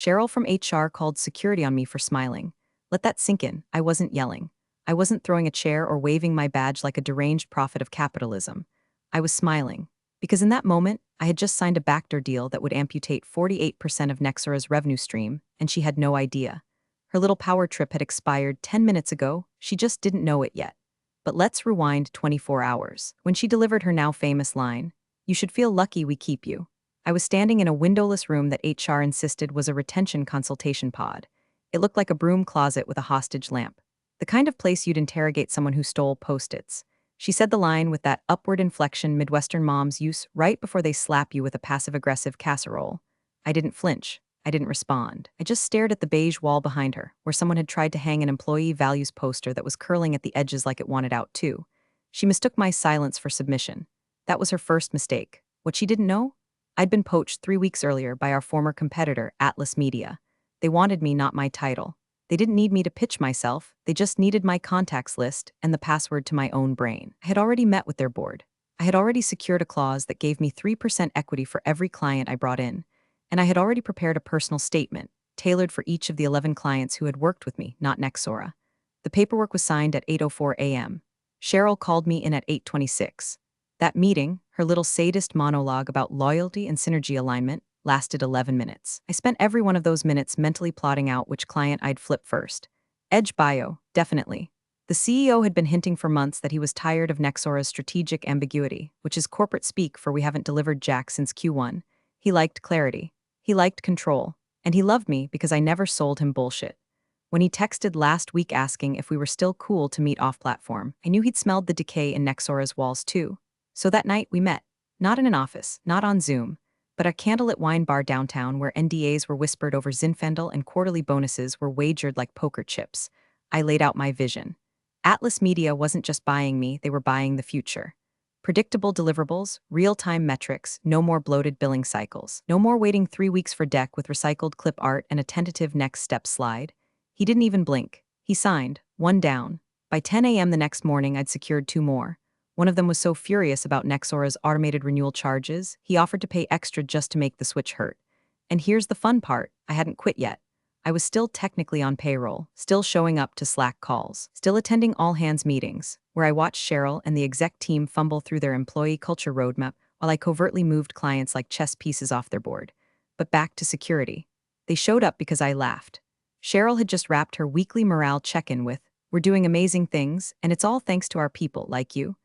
Cheryl from HR called security on me for smiling. Let that sink in. I wasn't yelling. I wasn't throwing a chair or waving my badge like a deranged prophet of capitalism. I was smiling. Because in that moment, I had just signed a backdoor deal that would amputate 48% of Nexora's revenue stream, and she had no idea. Her little power trip had expired 10 minutes ago, she just didn't know it yet. But let's rewind 24 hours. When she delivered her now famous line, "You should feel lucky we keep you." I was standing in a windowless room that HR insisted was a retention consultation pod. It looked like a broom closet with a hostage lamp. The kind of place you'd interrogate someone who stole Post-its. She said the line with that upward inflection Midwestern moms use right before they slap you with a passive-aggressive casserole. I didn't flinch. I didn't respond. I just stared at the beige wall behind her, where someone had tried to hang an employee values poster that was curling at the edges like it wanted out too. She mistook my silence for submission. That was her first mistake. What she didn't know? I'd been poached 3 weeks earlier by our former competitor, Atlas Media. They wanted me, not my title. They didn't need me to pitch myself, they just needed my contacts list and the password to my own brain. I had already met with their board. I had already secured a clause that gave me 3% equity for every client I brought in. And I had already prepared a personal statement, tailored for each of the 11 clients who had worked with me, not Nexora. The paperwork was signed at 8:04 a.m. Cheryl called me in at 8:26. That meeting, her little sadist monologue about loyalty and synergy alignment, lasted 11 minutes. I spent every one of those minutes mentally plotting out which client I'd flip first. Edge bio, definitely. The CEO had been hinting for months that he was tired of Nexora's strategic ambiguity, which is corporate speak for we haven't delivered jack since Q1. He liked clarity. He liked control. And he loved me because I never sold him bullshit. When he texted last week asking if we were still cool to meet off-platform, I knew he'd smelled the decay in Nexora's walls too. So that night we met. Not in an office, not on Zoom, but a candlelit wine bar downtown where NDAs were whispered over Zinfandel and quarterly bonuses were wagered like poker chips. I laid out my vision. Atlas Media wasn't just buying me, they were buying the future. Predictable deliverables, real-time metrics, no more bloated billing cycles, no more waiting 3 weeks for deck with recycled clip art and a tentative next step slide. He didn't even blink. He signed, one down. By 10 a.m. the next morning, I'd secured 2 more. One of them was so furious about Nexora's automated renewal charges, he offered to pay extra just to make the switch hurt. And here's the fun part, I hadn't quit yet. I was still technically on payroll, still showing up to Slack calls, still attending all-hands meetings, where I watched Cheryl and the exec team fumble through their employee culture roadmap while I covertly moved clients like chess pieces off their board. But back to security. They showed up because I laughed. Cheryl had just wrapped her weekly morale check-in with, "We're doing amazing things, and it's all thanks to our people like you."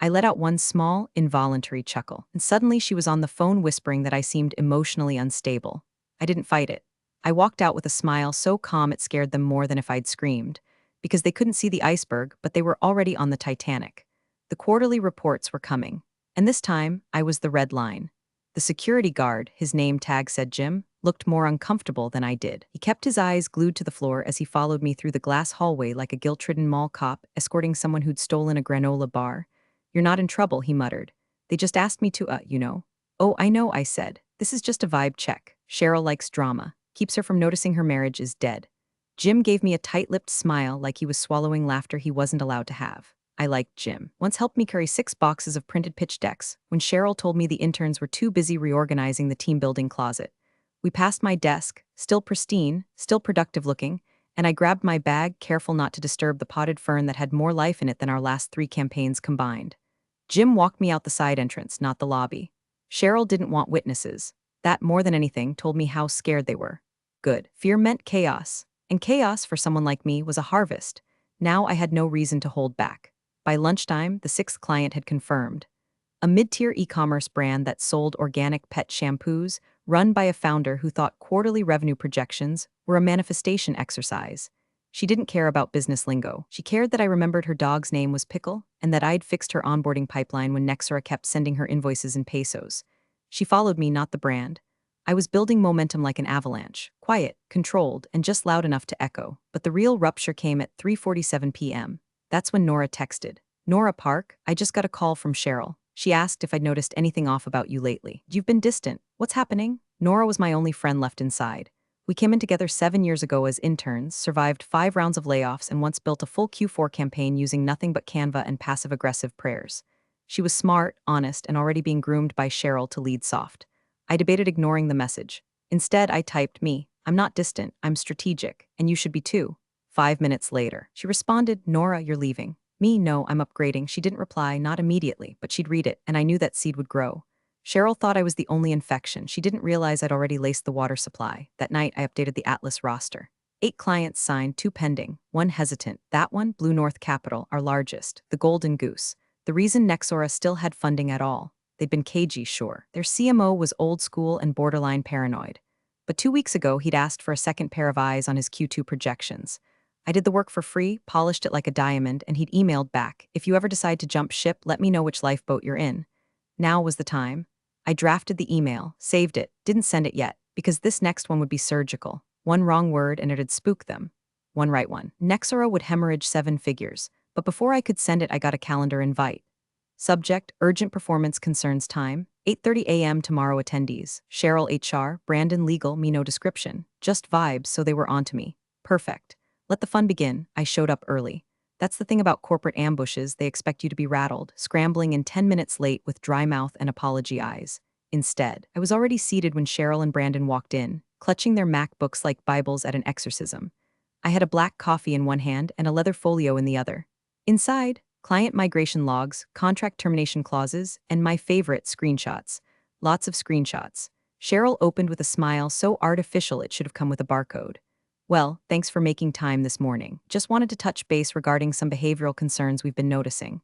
I let out one small, involuntary chuckle, and suddenly she was on the phone whispering that I seemed emotionally unstable. I didn't fight it. I walked out with a smile so calm it scared them more than if I'd screamed, because they couldn't see the iceberg, but they were already on the Titanic. The quarterly reports were coming, and this time, I was the red line. The security guard, his name tag said Jim, looked more uncomfortable than I did. He kept his eyes glued to the floor as he followed me through the glass hallway like a guilt-ridden mall cop escorting someone who'd stolen a granola bar. "You're not in trouble," he muttered. "They just asked me to, you know." "Oh, I know," I said. "This is just a vibe check. Cheryl likes drama. Keeps her from noticing her marriage is dead." Jim gave me a tight-lipped smile like he was swallowing laughter he wasn't allowed to have. I liked Jim. Once helped me carry 6 boxes of printed pitch decks when Cheryl told me the interns were too busy reorganizing the team-building closet. We passed my desk, still pristine, still productive-looking, and I grabbed my bag, careful not to disturb the potted fern that had more life in it than our last 3 campaigns combined. Jim walked me out the side entrance, not the lobby. Cheryl didn't want witnesses. That, more than anything, told me how scared they were. Good. Fear meant chaos. And chaos, for someone like me, was a harvest. Now I had no reason to hold back. By lunchtime, the 6th client had confirmed. A mid-tier e-commerce brand that sold organic pet shampoos, run by a founder who thought quarterly revenue projections were a manifestation exercise. She didn't care about business lingo. She cared that I remembered her dog's name was Pickle and that I'd fixed her onboarding pipeline when Nexora kept sending her invoices in pesos. She followed me, not the brand. I was building momentum like an avalanche, quiet, controlled, and just loud enough to echo. But the real rupture came at 3:47 p.m. That's when Nora texted. "Nora Park, I just got a call from Cheryl. She asked if I'd noticed anything off about you lately. You've been distant. What's happening?" Nora was my only friend left inside. We came in together 7 years ago as interns, survived 5 rounds of layoffs, and once built a full Q4 campaign using nothing but Canva and passive-aggressive prayers. She was smart, honest, and already being groomed by Cheryl to lead soft. I debated ignoring the message. Instead, I typed me. I'm not distant, I'm strategic, and you should be too. 5 minutes later, she responded, Nora, you're leaving. Me, no, I'm upgrading. She didn't reply, not immediately, but she'd read it, and I knew that seed would grow. Cheryl thought I was the only infection. She didn't realize I'd already laced the water supply. That night, I updated the Atlas roster. 8 clients signed, 2 pending, 1 hesitant. That one, Blue North Capital, our largest, the Golden Goose. The reason Nexora still had funding at all. They'd been cagey, sure. Their CMO was old school and borderline paranoid. But 2 weeks ago, he'd asked for a second pair of eyes on his Q2 projections. I did the work for free, polished it like a diamond, and he'd emailed back, if you ever decide to jump ship, let me know which lifeboat you're in. Now was the time. I drafted the email, saved it, didn't send it yet, because this next one would be surgical. One wrong word and it'd spook them. One right one. Nexora would hemorrhage 7 figures, but before I could send it, I got a calendar invite. Subject, urgent performance concerns time, 8:30 a.m. tomorrow attendees. Cheryl HR, Brandon legal, me no description. Just vibes, so they were onto me. Perfect. Let the fun begin. I showed up early. That's the thing about corporate ambushes, they expect you to be rattled, scrambling in 10 minutes late with dry mouth and apology eyes. Instead, I was already seated when Cheryl and Brandon walked in, clutching their MacBooks like Bibles at an exorcism. I had a black coffee in one hand and a leather folio in the other. Inside, client migration logs, contract termination clauses, and my favorite, screenshots. Lots of screenshots. Cheryl opened with a smile so artificial it should have come with a barcode. Well, thanks for making time this morning. Just wanted to touch base regarding some behavioral concerns we've been noticing.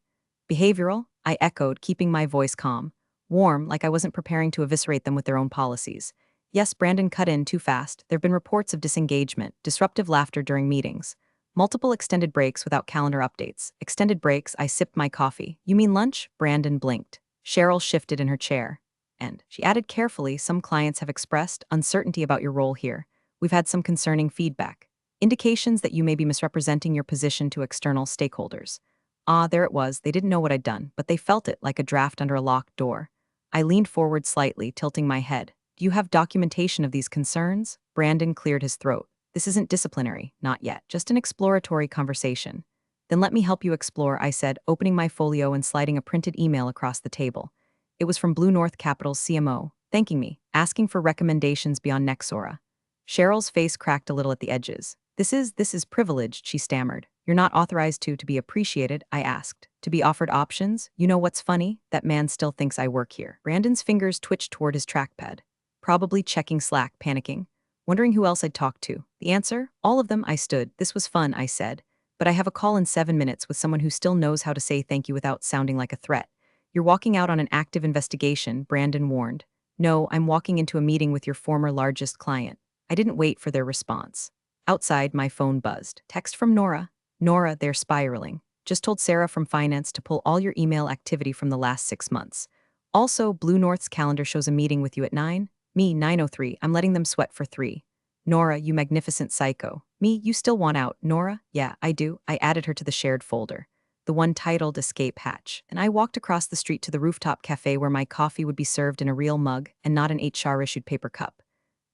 Behavioral? I echoed, keeping my voice calm. Warm, like I wasn't preparing to eviscerate them with their own policies. Yes, Brandon cut in too fast. There've been reports of disengagement, disruptive laughter during meetings. Multiple extended breaks without calendar updates. Extended breaks, I sipped my coffee. You mean lunch? Brandon blinked. Cheryl shifted in her chair. And she added carefully, some clients have expressed uncertainty about your role here. We've had some concerning feedback. Indications that you may be misrepresenting your position to external stakeholders. Ah, there it was. They didn't know what I'd done, but they felt it like a draft under a locked door. I leaned forward slightly, tilting my head. Do you have documentation of these concerns? Brandon cleared his throat. This isn't disciplinary, not yet, just an exploratory conversation. Then let me help you explore, I said, opening my folio and sliding a printed email across the table. It was from Blue North Capital's CMO, thanking me, asking for recommendations beyond Nexora. Cheryl's face cracked a little at the edges. This is privileged, she stammered. You're not authorized to be appreciated, I asked. To be offered options? You know what's funny? That man still thinks I work here. Brandon's fingers twitched toward his trackpad. Probably checking Slack, panicking. Wondering who else I'd talk to. The answer? All of them, I stood. This was fun, I said. But I have a call in 7 minutes with someone who still knows how to say thank you without sounding like a threat. You're walking out on an active investigation, Brandon warned. No, I'm walking into a meeting with your former largest client. I didn't wait for their response. Outside, my phone buzzed. Text from Nora. Nora, they're spiraling. Just told Sarah from finance to pull all your email activity from the last 6 months. Also, Blue North's calendar shows a meeting with you at 9. Me, 9:03. I'm letting them sweat for 3. Nora, you magnificent psycho. Me, you still want out. Nora? Yeah, I do. I added her to the shared folder. The one titled Escape Hatch. And I walked across the street to the rooftop cafe where my coffee would be served in a real mug and not an HR-issued paper cup.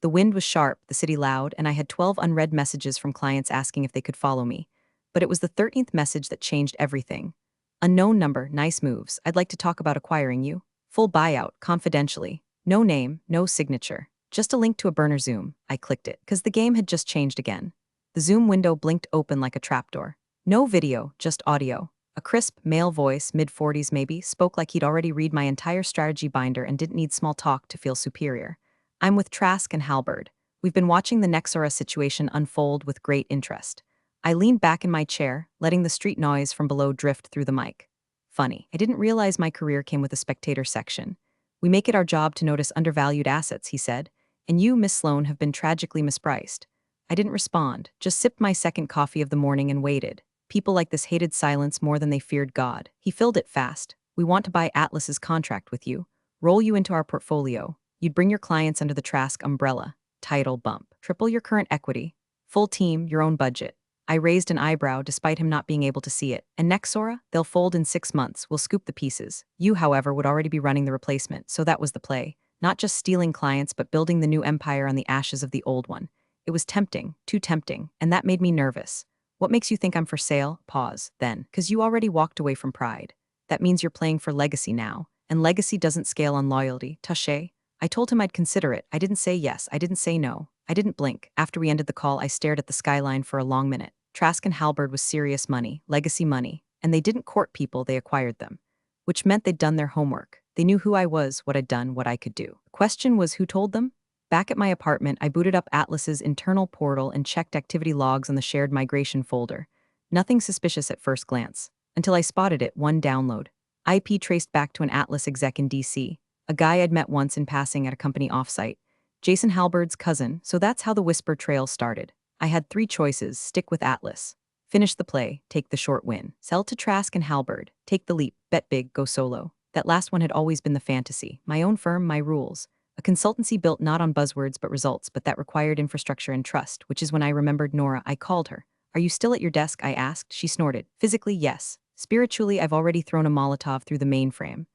The wind was sharp, the city loud, and I had 12 unread messages from clients asking if they could follow me. But it was the 13th message that changed everything. Unknown number, nice moves. I'd like to talk about acquiring you. Full buyout, confidentially. No name, no signature. Just a link to a burner Zoom. I clicked it, because the game had just changed again. The Zoom window blinked open like a trapdoor. No video, just audio. A crisp, male voice, mid-40s maybe, spoke like he'd already read my entire strategy binder and didn't need small talk to feel superior. I'm with Trask and Halberd. We've been watching the Nexora situation unfold with great interest. I leaned back in my chair, letting the street noise from below drift through the mic. Funny, I didn't realize my career came with a spectator section. We make it our job to notice undervalued assets, he said, and you, Miss Sloan, have been tragically mispriced. I didn't respond, just sipped my second coffee of the morning and waited. People like this hated silence more than they feared God. He filled it fast. We want to buy Atlas's contract with you. Roll you into our portfolio. You'd bring your clients under the Trask umbrella. Title bump. Triple your current equity. Full team, your own budget. I raised an eyebrow despite him not being able to see it. And Nexora? They'll fold in 6 months. We'll scoop the pieces. You, however, would already be running the replacement, so that was the play. Not just stealing clients, but building the new empire on the ashes of the old one. It was tempting, too tempting, and that made me nervous. What makes you think I'm for sale? Pause, then. 'Cause you already walked away from pride. That means you're playing for legacy now. And legacy doesn't scale on loyalty. Touché? I told him I'd consider it. I didn't say yes, I didn't say no. I didn't blink. After we ended the call, I stared at the skyline for a long minute. Trask and Halberd was serious money, legacy money, and they didn't court people, they acquired them. Which meant they'd done their homework. They knew who I was, what I'd done, what I could do. The question was who told them? Back at my apartment, I booted up Atlas's internal portal and checked activity logs on the shared migration folder. Nothing suspicious at first glance, until I spotted it, one download. IP traced back to an Atlas exec in DC, a guy I'd met once in passing at a company offsite. Jason Halberd's cousin, so that's how the whisper trail started. I had three choices: stick with Atlas, finish the play, take the short win, sell to Trask and Halberd, take the leap, bet big, go solo. That last one had always been the fantasy. My own firm, my rules. A consultancy built not on buzzwords but results, but that required infrastructure and trust, which is when I remembered Nora. I called her. Are you still at your desk? I asked. She snorted. Physically, yes. Spiritually, I've already thrown a Molotov through the mainframe.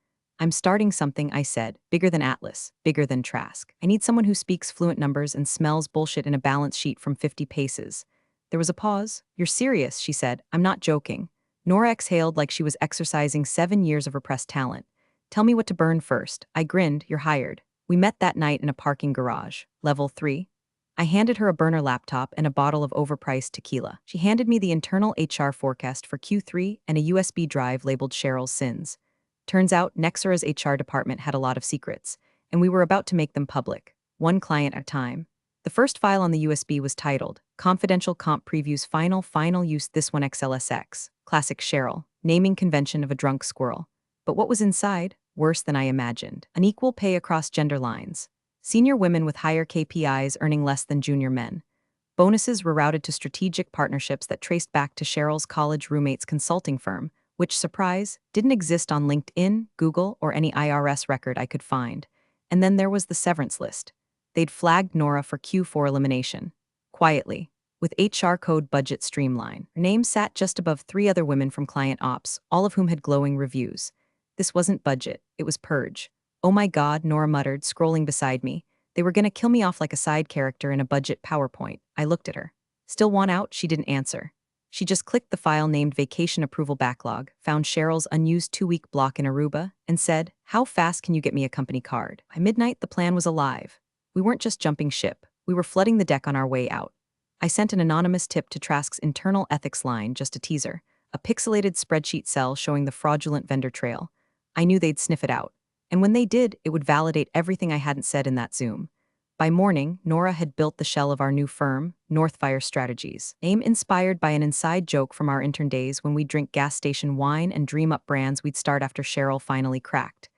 I'm starting something, I said, bigger than Atlas, bigger than Trask. I need someone who speaks fluent numbers and smells bullshit in a balance sheet from 50 paces. There was a pause. You're serious, she said. I'm not joking. Nora exhaled like she was exercising 7 years of repressed talent. Tell me what to burn first. I grinned. You're hired. We met that night in a parking garage. Level 3. I handed her a burner laptop and a bottle of overpriced tequila. She handed me the internal HR forecast for Q3 and a USB drive labeled Cheryl's Sins. Turns out, Nexura's HR department had a lot of secrets, and we were about to make them public, one client at a time. The first file on the USB was titled, Confidential Comp Previews Final Use This One XLSX, Classic Cheryl, naming convention of a drunk squirrel. But what was inside? Worse than I imagined. Unequal pay across gender lines. Senior women with higher KPIs earning less than junior men. Bonuses were routed to strategic partnerships that traced back to Cheryl's college roommate's consulting firm, which, surprise, didn't exist on LinkedIn, Google, or any IRS record I could find. And then there was the severance list. They'd flagged Nora for Q4 elimination. Quietly, with HR code budget streamline. Her name sat just above 3 other women from client ops, all of whom had glowing reviews. This wasn't budget, it was purge. Oh my God, Nora muttered, scrolling beside me. They were gonna kill me off like a side character in a budget PowerPoint. I looked at her. Still want out? She didn't answer. She just clicked the file named Vacation Approval Backlog, found Cheryl's unused 2-week block in Aruba, and said, How fast can you get me a company card? By midnight, the plan was alive. We weren't just jumping ship, we were flooding the deck on our way out. I sent an anonymous tip to Trask's internal ethics line, just a teaser, a pixelated spreadsheet cell showing the fraudulent vendor trail. I knew they'd sniff it out. And when they did, it would validate everything I hadn't said in that Zoom. By morning, Nora had built the shell of our new firm, Northfire Strategies, name inspired by an inside joke from our intern days when we'd drink gas station wine and dream up brands we'd start after Cheryl finally cracked.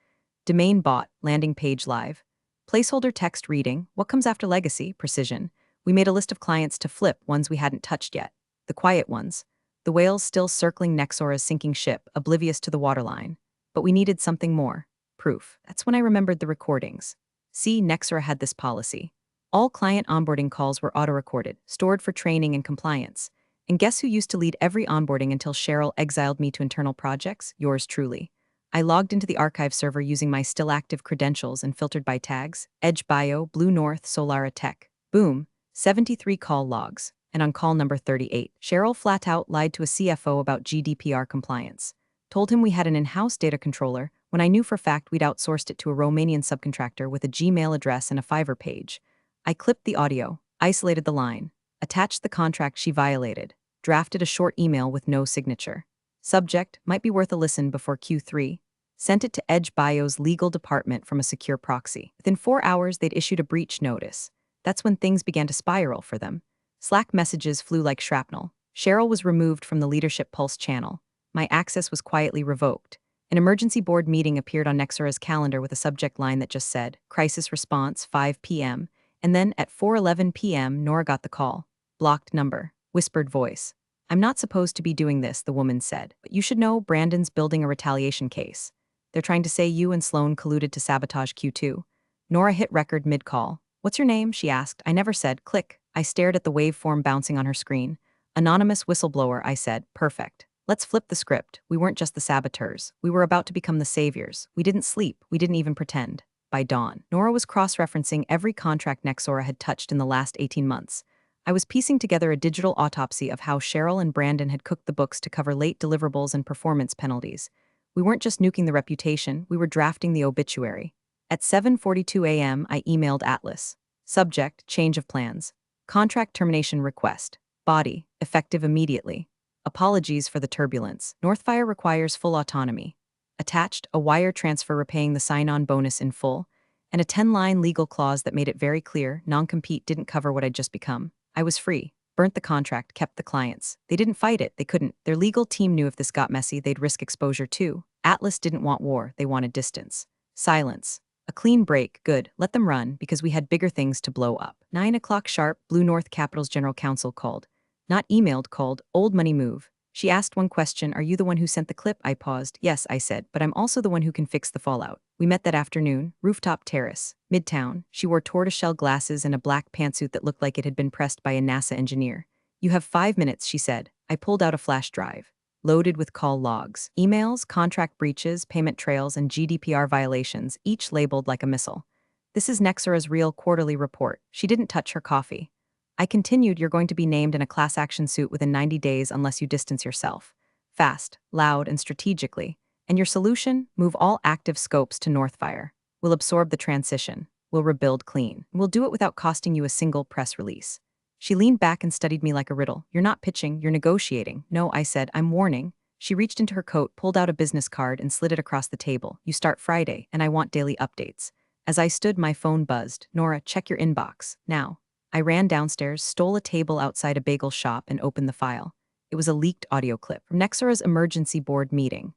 Domain bought, landing page live. Placeholder text reading, what comes after legacy, precision. We made a list of clients to flip, ones we hadn't touched yet. The quiet ones. The whales still circling Nexora's sinking ship, oblivious to the waterline. But we needed something more. Proof. That's when I remembered the recordings. See, Nexora had this policy. All client onboarding calls were auto-recorded, stored for training and compliance. And guess who used to lead every onboarding until Cheryl exiled me to internal projects? Yours truly. I logged into the archive server using my still-active credentials and filtered by tags, Edge Bio, Blue North, Solara Tech. Boom, 73 call logs. And on call number 38, Cheryl flat out lied to a CFO about GDPR compliance. Told him we had an in-house data controller, when I knew for a fact we'd outsourced it to a Romanian subcontractor with a Gmail address and a Fiverr page. I clipped the audio, isolated the line, attached the contract she violated, drafted a short email with no signature. Subject, might be worth a listen before Q3. Sent it to Edge Bio's legal department from a secure proxy. Within 4 hours, they'd issued a breach notice. That's when things began to spiral for them. Slack messages flew like shrapnel. Cheryl was removed from the Leadership Pulse channel. My access was quietly revoked. An emergency board meeting appeared on Nexora's calendar with a subject line that just said, Crisis Response, 5 p.m., and then at 4:11 p.m., Nora got the call. Blocked number. Whispered voice. I'm not supposed to be doing this, the woman said, but you should know Brandon's building a retaliation case. They're trying to say you and Sloan colluded to sabotage Q2. Nora hit record mid-call. What's your name? She asked. I never said. Click. I stared at the waveform bouncing on her screen. Anonymous whistleblower, I said. Perfect. Let's flip the script. We weren't just the saboteurs. We were about to become the saviors. We didn't sleep. We didn't even pretend. By dawn, Nora was cross-referencing every contract Nexora had touched in the last 18 months. I was piecing together a digital autopsy of how Cheryl and Brandon had cooked the books to cover late deliverables and performance penalties. We weren't just nuking the reputation, we were drafting the obituary. At 7:42 a.m., I emailed Atlas. Subject, change of plans. Contract termination request. Body, effective immediately. Apologies for the turbulence. Northfire requires full autonomy. Attached, a wire transfer repaying the sign-on bonus in full, and a 10-line legal clause that made it very clear non-compete didn't cover what I'd just become. I was free. Burnt the contract, kept the clients. They didn't fight it, they couldn't. Their legal team knew if this got messy, they'd risk exposure too. Atlas didn't want war, they wanted distance. Silence. A clean break, good, let them run, because we had bigger things to blow up. 9 o'clock sharp, Blue North Capital's general counsel called. Not emailed, called, old money move. She asked one question, are you the one who sent the clip? I paused. Yes, I said, but I'm also the one who can fix the fallout. We met that afternoon, rooftop terrace, Midtown. She wore tortoiseshell glasses and a black pantsuit that looked like it had been pressed by a NASA engineer. You have 5 minutes, she said. I pulled out a flash drive. Loaded with call logs, emails, contract breaches, payment trails, and GDPR violations, each labeled like a missile. This is Nexara's real quarterly report. She didn't touch her coffee. I continued, you're going to be named in a class action suit within 90 days unless you distance yourself. Fast, loud, and strategically. And your solution? Move all active scopes to Northfire. We'll absorb the transition. We'll rebuild clean. We'll do it without costing you a single press release. She leaned back and studied me like a riddle. You're not pitching, you're negotiating. No, I said, I'm warning. She reached into her coat, pulled out a business card, and slid it across the table. You start Friday, and I want daily updates. As I stood, my phone buzzed. Nora, check your inbox. Now. I ran downstairs, stole a table outside a bagel shop, and opened the file. It was a leaked audio clip from Nexara's emergency board meeting.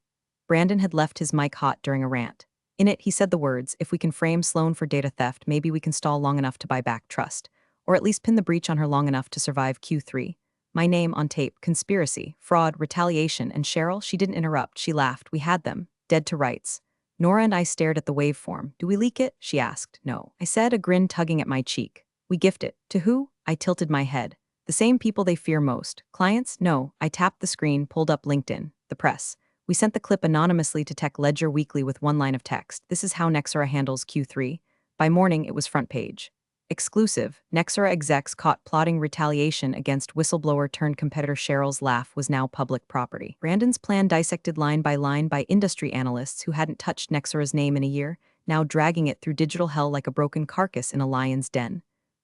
Brandon had left his mic hot during a rant. In it, he said the words, if we can frame Sloan for data theft, maybe we can stall long enough to buy back trust. Or at least pin the breach on her long enough to survive Q3. My name on tape, conspiracy, fraud, retaliation, and Cheryl, she didn't interrupt, she laughed. We had them, dead to rights. Nora and I stared at the waveform. Do we leak it? She asked. No. I said, a grin tugging at my cheek. We gift it. To who? I tilted my head. The same people they fear most. Clients? No. I tapped the screen, pulled up LinkedIn. The press. We sent the clip anonymously to Tech Ledger Weekly with one line of text. This is how Nexara handles Q3. By morning, it was front page. Exclusive, Nexara execs caught plotting retaliation against whistleblower-turned-competitor Cheryl's Laugh was now public property. Brandon's plan dissected line by industry analysts who hadn't touched Nexara's name in a year, now dragging it through digital hell like a broken carcass in a lion's den.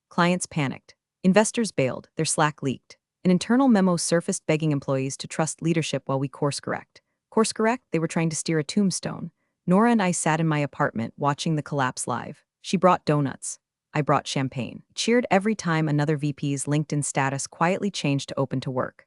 Clients panicked. Investors bailed, their Slack leaked. An internal memo surfaced begging employees to trust leadership while we course-correct. Course-correct? They were trying to steer a tombstone. Nora and I sat in my apartment watching the collapse live. She brought donuts. I brought champagne. Cheered every time another VP's LinkedIn status quietly changed to open to work.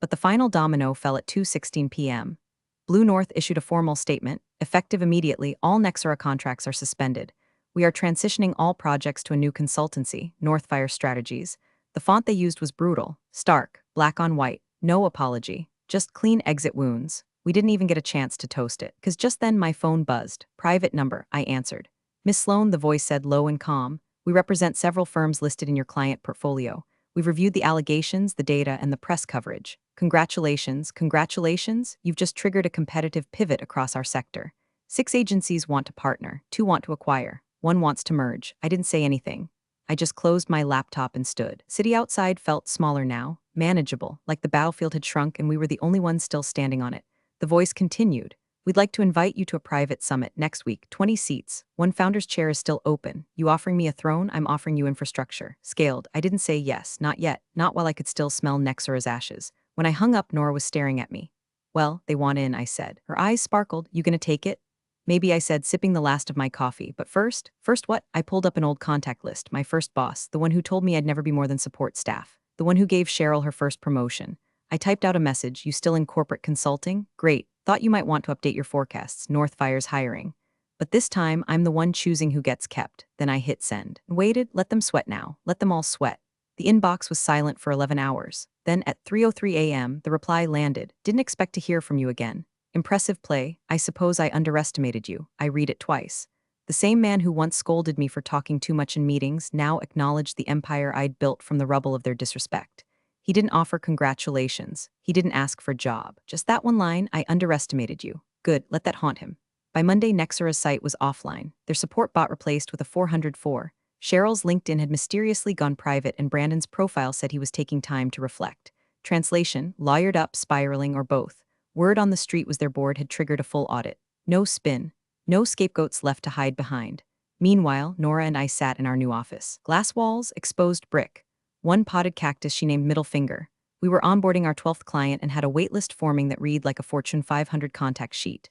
But the final domino fell at 2:16 p.m. Blue North issued a formal statement. Effective immediately, all Nexara contracts are suspended. We are transitioning all projects to a new consultancy, Northfire Strategies. The font they used was brutal, stark, black on white, no apology, just clean exit wounds. We didn't even get a chance to toast it, because just then my phone buzzed. Private number, I answered. Miss Sloan, the voice said low and calm. We represent several firms listed in your client portfolio. We've reviewed the allegations, the data, and the press coverage. Congratulations, congratulations, you've just triggered a competitive pivot across our sector. 6 agencies want to partner, 2 want to acquire, 1 wants to merge. I didn't say anything. I just closed my laptop and stood. City outside felt smaller now, manageable, like the battlefield had shrunk and we were the only ones still standing on it. The voice continued. We'd like to invite you to a private summit next week, 20 seats. 1 founder's chair is still open. You offering me a throne, I'm offering you infrastructure. Scaled. I didn't say yes, not yet, not while I could still smell Nexara's ashes. When I hung up, Nora was staring at me. Well, they want in, I said. Her eyes sparkled. You gonna take it? Maybe, I said, sipping the last of my coffee. But first what? I pulled up an old contact list, my first boss, the one who told me I'd never be more than support staff, the one who gave Cheryl her first promotion. I typed out a message. You still in corporate consulting? Great. Thought you might want to update your forecasts. Northfire's hiring. But this time, I'm the one choosing who gets kept. Then I hit send. Waited, let them sweat now. Let them all sweat. The inbox was silent for 11 hours. Then at 3:03 a.m., the reply landed. Didn't expect to hear from you again. Impressive play. I suppose I underestimated you. I read it twice. The same man who once scolded me for talking too much in meetings now acknowledged the empire I'd built from the rubble of their disrespect. He didn't offer congratulations. He didn't ask for job. Just that one line, I underestimated you. Good, let that haunt him. By Monday, Nexara's site was offline, their support bot replaced with a 404. Cheryl's LinkedIn had mysteriously gone private and Brandon's profile said he was taking time to reflect. Translation, lawyered up, spiraling, or both. Word on the street was their board had triggered a full audit. No spin. No scapegoats left to hide behind. Meanwhile, Nora and I sat in our new office. Glass walls, exposed brick. One potted cactus she named Middle Finger. We were onboarding our 12th client and had a waitlist forming that read like a Fortune 500 contact sheet.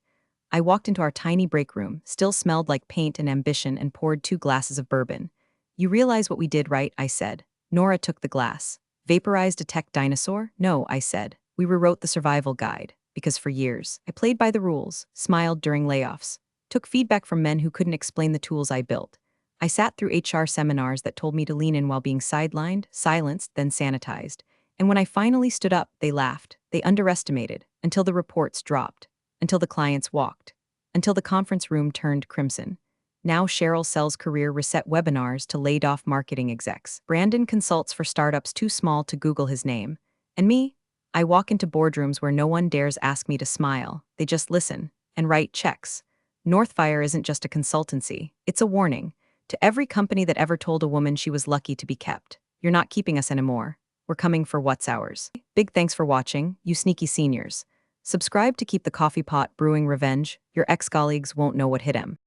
I walked into our tiny break room, still smelled like paint and ambition, and poured 2 glasses of bourbon. You realize what we did, right? I said. Nora took the glass. Vaporized a tech dinosaur? No, I said. We rewrote the survival guide. Because for years, I played by the rules, smiled during layoffs, took feedback from men who couldn't explain the tools I built. I sat through HR seminars that told me to lean in while being sidelined, silenced, then sanitized. And when I finally stood up, they laughed. They underestimated, until the reports dropped, until the clients walked, until the conference room turned crimson. Now Cheryl sells career reset webinars to laid-off marketing execs. Brandon consults for startups too small to Google his name. And me? I walk into boardrooms where no one dares ask me to smile. They just listen and write checks. Northfire isn't just a consultancy. It's a warning to every company that ever told a woman she was lucky to be kept. You're not keeping us anymore. We're coming for what's ours. Big thanks for watching, you sneaky seniors. Subscribe to keep the coffee pot brewing revenge. Your ex-colleagues won't know what hit him.